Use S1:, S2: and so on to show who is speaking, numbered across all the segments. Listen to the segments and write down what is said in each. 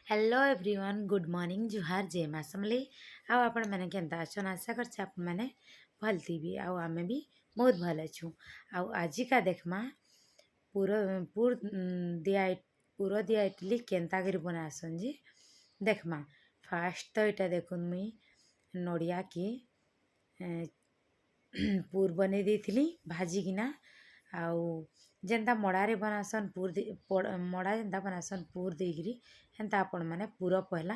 S1: hello everyone good morning जुहार जय माँ समले आओ आपण मैंने केंता अच्छन आशा कर आपण मैंने भल थी आओ आमे भी बहुत भल अच्छू आओ आज का देखमा पूर दिया इडली केंता कर बनासन जी देखमा फास्ट तो यहाँ देखुन मुई नड़िया के पूर बने देती भाजिकिना आउ जेन्ता मड़ारे बनासन मड़ा जेन्ता बनासन पूर देकरी हेन्ता आपण मैंने पूरा पहला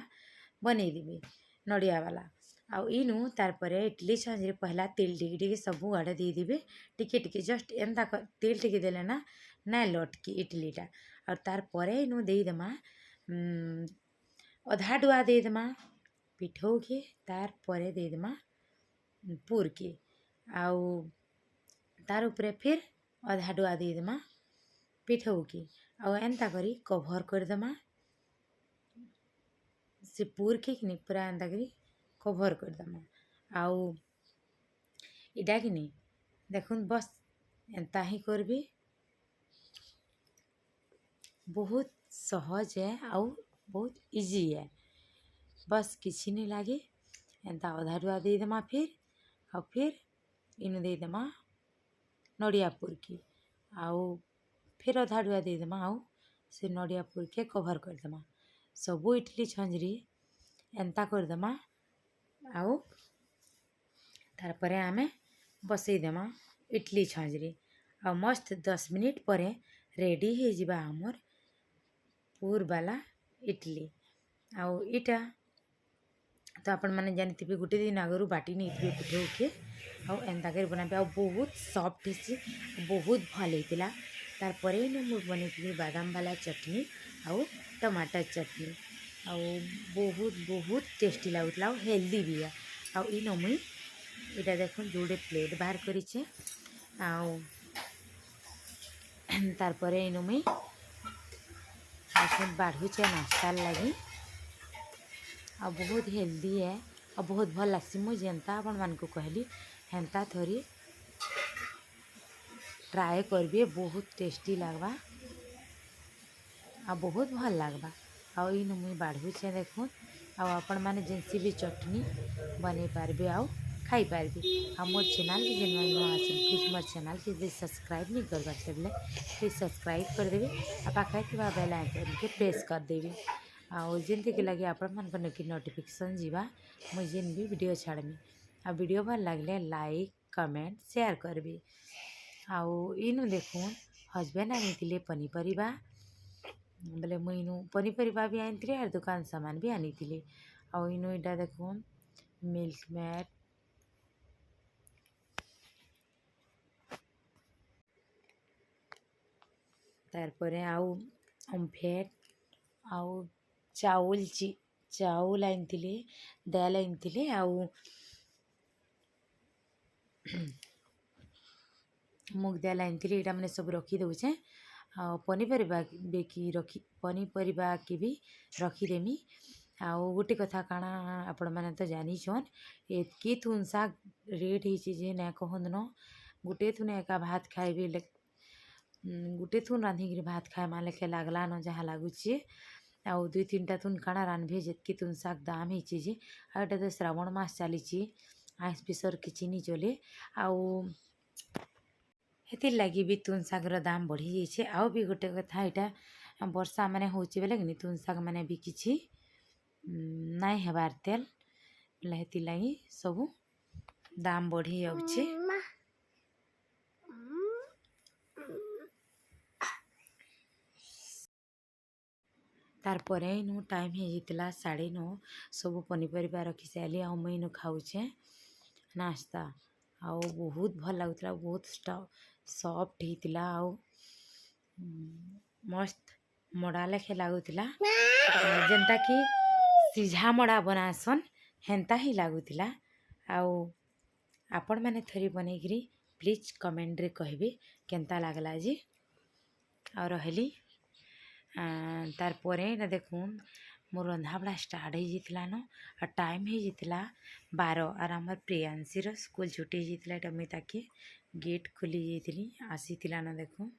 S1: बनईदेवे नड़िया वाला आउ इनु तार परे इडली छाँचे पहला तेल टिके सबू आड़े देदेवे टिके जस्ट एंता तेल टिके देले ना नाई लटकी इडलीटा और तार परे इनु देदेमा अधा डुआ देदेमा पिठौ के तार परे देदेमा पूर के आउ तार उपरे फिर अधा डुआ देदेमा पिठौ के आउ एंता करी कभर करदेमा से पूर के कि पूरा एंता करी कभर करदेमा आउ इटा कि देखुन बस एंता ही करबे बहुत सहज है आउ बहुत इजी है बस किसी नहीं लगे एंता अधा डुआ देदेमा फिर इनु देदेमा नड़िया पूर की आउ फिर अधा डुआ देदेमा आउ से नड़िया पूर के कभर करदेमा सबू इडली छंजरी एंता करदेमा आउ तार परे आमे बसईदेमा इडली छंजरी आ मस्त 10 मिनिट परे रेडी हो जिबा हमर पूर वाला इडली आउ इटा तो आपण मैंने जानते गोटे दिन आगु बाटी नहीं थे पिठौ के आउ एंता कर बनाबे आउ बहुत सॉफ्ट है बहुत भल होता तार बनई बादाम वाला चटनी आउ टमाटर चटनी आउ बहुत बहुत टेस्टी लगुला हेल्दी भी है आउ इन मुई इटा देख जोड़े प्लेट बाहर करेचे आउ तार परे इन मुई बाढ़ुचे नाश्ता लगी आ बहुत हेल्दी है आ बहुत भल लगसी मुझे जेनता आपण मान को कहली हेन्ता थोड़ी ट्राए करबे बहुत टेस्टी लगवा आ बहुत भल लगवा आउ इन मुई बाढ़ुचे देखुन आपण मैंने जेनसी भी चटनी बने पारबे आउ खाई पारबे आ मोर चैनल के जेन नुआ आछन प्लीज मोर चैनल के सब्सक्राइब नहीं करबार तेबले प्लीज सब्सक्राइब कर देबे आ पाखे थिबा बेल आइकन के प्रेस कर देबे आउ जेनती के लगे आपण मन को नोटिफिकेशन जीवा मुझे जेन भी वीडियो छाड़मी आ वीडियो भल लगले लाइक कमेंट शेयर करबे आउ इनु देखुन हजबैंड आनी पनीपरिया बोले मुई इनु पनीपरिया भी आनी और दुकान सामान भी आनी आउ इनु इटा देखुन मिल्क मेड तारपरे आउ ओमफेड आउ चाउल आनी दाल आनी आउ मुग दाल आनी यहाँ मैंने सब रखी दौचे पनीपरिया के भी रखीदेमी आउ गोटे कथा काଣା आपण मैंने तो जानी छन एतकी थुन शाग रेट हो ना कहन न गोटे थुन एका भात खाइबे गोटे थुन रांधिक भात खाए मान लेखे लगला न जहाँ लगुचे आउ 2-3टा थुन काଣା रांधबे जेतकी थुन शाग दाम होइचे आटा तो श्रावण मास चली आइस पिसर किसी नहीं चले आउ हेतिर लगी भी तुन शागर दाम बढ़ी जाइए आउ भी गोटे कथा यहाँ वर्षा माने होची बेले कि तुन शाग माने भी किसी नाई हेबार तेल हेतिर लगी सब दाम बढ़ी जाऊे तारपरे इनु टाइम हो 9:30 सब पनीपरिया रखी सारे आ मुई इनु खाऊचे नाश्ता आउ बहुत भल लगुला बहुत सॉफ्ट होता आउ मस्त मड़ा लेखे लगुला जेनता कि सीझा मड़ा बनासन हेन्ता ही लगुला आउ आपण मैंने थोड़ी बनईकरी प्लीज कमेंट रे कहबे केन्ता लगला जी और रहली तार परे ना देखुन मोर रंधा बड़ा स्टार्ट हो जाता न और टाइम हो जाता 12 और आमर प्रियांशी स्कूल छुट्टी होता मुई ताके गेट खोली जाइली आसी न देखुन